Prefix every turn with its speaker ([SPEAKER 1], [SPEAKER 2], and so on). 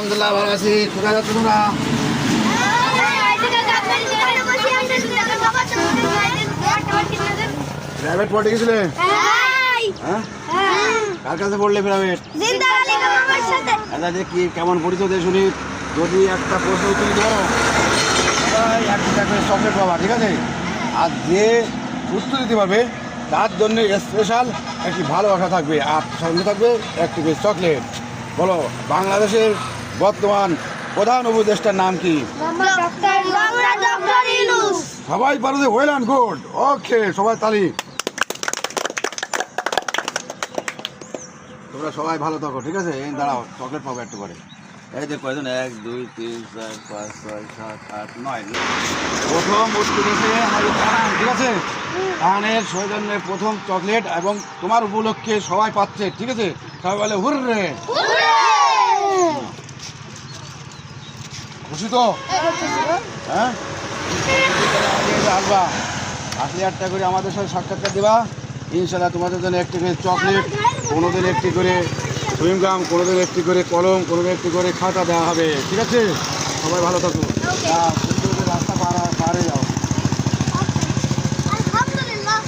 [SPEAKER 1] আলহামদুলিল্লাহ ভালো আছি। কোথায় যাচ্ছ তোমরা? প্রাইভেট পড়তে গেছিলে? হ্যাঁ, কার কাছে পড়লে প্রাইভেট? আচ্ছা, যে কি কেমন পরিচয় দিয়ে শুনি। যদি একটা প্রশ্ন উত্তর দিতে পারো একটা করে চকলেট পাবা, ঠিক আছে? আর যে উত্তর দিতে পারবে তার জন্য স্পেশাল একটি ভালোবাসা থাকবে, আর সঙ্গে থাকবে একটি করে চকলেট। বলো, বাংলাদেশের বর্তমান প্রধান উপদেষ্টার নাম কি? সবাই পারো যে? ওয়েল অ্যান্ড গুড, ওকে, সবাই তালি। তোমরা সবাই ভালো থাকো, ঠিক আছে? এই দাঁড়াও, চকলেট পাবো একটু করে। এই যে কয়জন? 1 2 3 4 5 6 7 8 9। প্রথম উত্তর হচ্ছে আমাদের কারণ, ঠিক আছে? কারণের সৌজন্যে প্রথম চকলেট এবং তোমার উপলক্ষে সবাই পাচ্ছে, ঠিক আছে? সবাই বলে হুররে। খুশি তো? হ্যাঁ, আসবা, আসলে একটা করে আমাদের সাথে সাক্ষাৎকার দেবা। ইনশাল্লাহ তোমাদের জন্য একটি করে চকলেট, কোনোদিন একটি করে সুইংগাম, কোনোদিন একটি করে কলম, কোনোদিন একটি করে খাতা দেওয়া হবে, ঠিক আছে? সবাই ভালো থাকুন, রাস্তা পারে যাও।